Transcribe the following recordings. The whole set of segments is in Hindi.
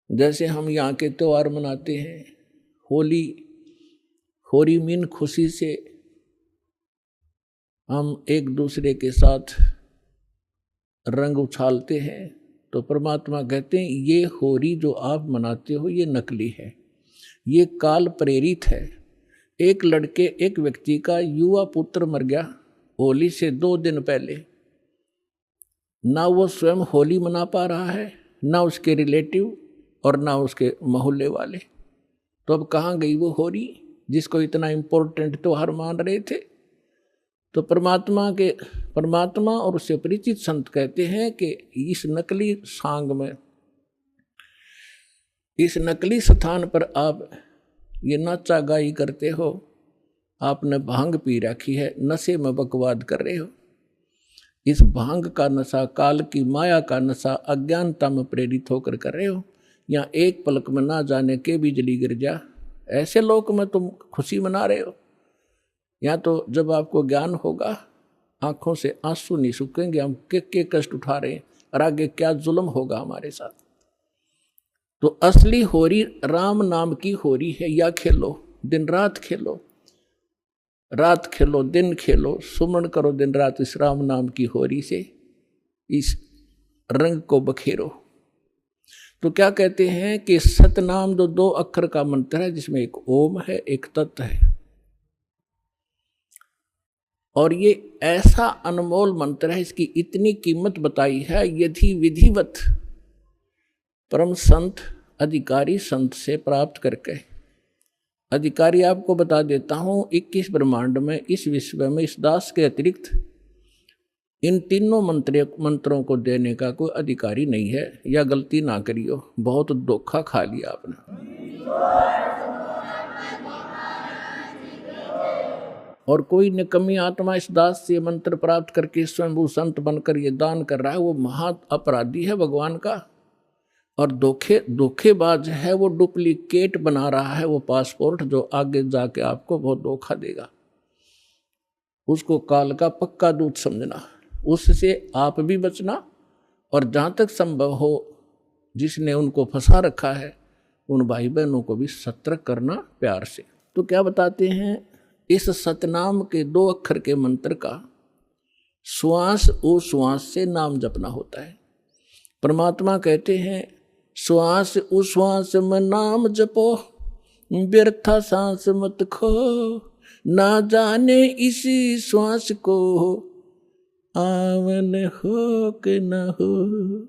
जैसे हम यहाँ के त्योहार मनाते हैं, होली, होली मीन खुशी से हम एक दूसरे के साथ रंग उछालते हैं, तो परमात्मा कहते हैं ये होली जो आप मनाते हो ये नकली है, ये काल प्रेरित है। एक व्यक्ति का युवा पुत्र मर गया होली से 2 दिन पहले, ना वो स्वयं होली मना पा रहा है, ना उसके रिलेटिव और ना उसके मोहल्ले वाले। तो अब कहाँ गई वो होली जिसको इतना इम्पोर्टेंट त्योहार मान रहे थे। तो परमात्मा और उससे परिचित संत कहते हैं कि इस नकली सांग में, इस नकली स्थान पर आप ये नाचा गाई करते हो, आपने भांग पी रखी है, नशे में बकवाद कर रहे हो। इस भांग का नशा, काल की माया का नशा अज्ञानता में प्रेरित होकर कर रहे हो। यहाँ एक पलक में ना जाने के बिजली गिर जा, ऐसे लोक में तुम खुशी मना रहे हो। या तो जब आपको ज्ञान होगा, आंखों से आंसू नहीं सूखेंगे, हम के कष्ट उठा रहे हैं और आगे क्या जुल्म होगा हमारे साथ। तो असली होरी राम नाम की होरी है। या खेलो, दिन रात खेलो, रात खेलो दिन खेलो, सुमन करो दिन रात इस राम नाम की होरी से, इस रंग को बखेरो। तो क्या कहते हैं कि सतनाम जो 2 अक्षर का मंत्र है, जिसमें एक ओम है, एक तत् है, और ये ऐसा अनमोल मंत्र है, इसकी इतनी कीमत बताई है। यदि विधिवत परम संत अधिकारी संत से प्राप्त करके, अधिकारी आपको बता देता हूं, 21 ब्रह्मांड में, इस विश्व में, इस दास के अतिरिक्त इन तीनों मंत्रों को देने का कोई अधिकारी नहीं है। या गलती ना करियो, बहुत धोखा खा लिया आपने। और कोई निकम्मी आत्मा इस दास से मंत्र प्राप्त करके स्वयं संत बनकर ये दान कर रहा है, वो महा अपराधी है भगवान का, और धोखेबाज है, वो डुप्लीकेट बना रहा है वो पासपोर्ट, जो आगे जाके आपको बहुत धोखा देगा। उसको काल का पक्का दूत समझना, उससे आप भी बचना, और जहाँ तक संभव हो जिसने उनको फंसा रखा है उन भाई बहनों को भी सतर्क करना प्यार से। तो क्या बताते हैं, इस सतनाम के 2 अक्षर के मंत्र का श्वास उश्वास से नाम जपना होता है। परमात्मा कहते हैं श्वास उश्वास में नाम जपो, व्यर्था सांस मत खो, ना जाने इसी श्वास को आवन हो कि न हो।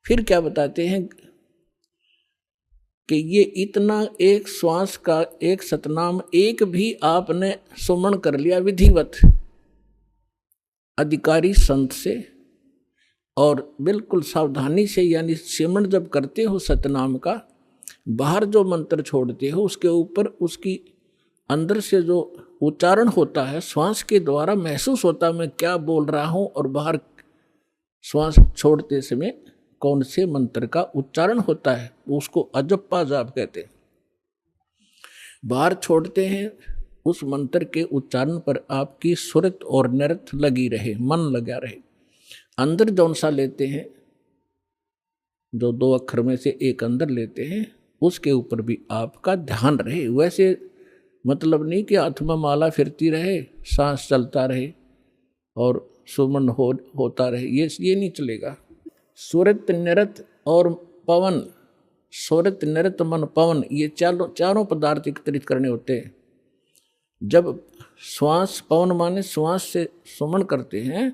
फिर क्या बताते हैं कि ये इतना एक श्वास का एक सतनाम एक भी आपने सुमन कर लिया विधिवत अधिकारी संत से, और बिल्कुल सावधानी से, यानी सिमरण जब करते हो सतनाम का, बाहर जो मंत्र छोड़ते हो उसके ऊपर उसकी अंदर से जो उच्चारण होता है, श्वास के द्वारा महसूस होता है मैं क्या बोल रहा हूँ, और बाहर श्वास छोड़ते समय कौन से मंत्र का उच्चारण होता है, उसको अजप्पा जाप कहते हैं। बाहर छोड़ते हैं, उस मंत्र के उच्चारण पर आपकी सुरत और नृत्य लगी रहे, मन लगा रहे। अंदर जौन सा लेते हैं, जो 2 अक्षर में से एक अंदर लेते हैं, उसके ऊपर भी आपका ध्यान रहे। वैसे मतलब नहीं कि हाथ में माला फिरती रहे, सांस चलता रहे और सुमन होता रहे, ये नहीं चलेगा। सुरत नृत्य और पवन, सुरत नृत्य मन पवन, ये चारों पदार्थ एकत्रित करने होते हैं। जब श्वास, पवन माने श्वास से सुमन करते हैं,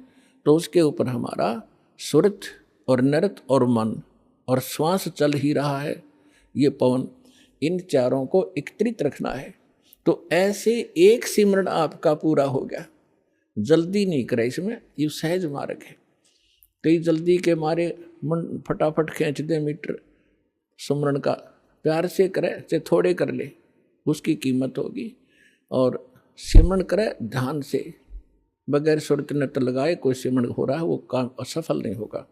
तो उसके ऊपर हमारा सुरत और नृत्य और मन और श्वास चल ही रहा है, ये पवन, इन चारों को एकत्रित रखना है। तो ऐसे एक सिमरण आपका पूरा हो गया। जल्दी नहीं करे इसमें, ये सहज मार्ग है। कई जल्दी के मारे मन फटाफट खींच दे मीटर सुमरण का, प्यार से करे चाहे थोड़े कर ले, उसकी कीमत होगी। और सिमरण करे ध्यान से, बगैर सुरत नृत्य लगाए कोई सिमरण हो रहा है वो काम असफल नहीं होगा।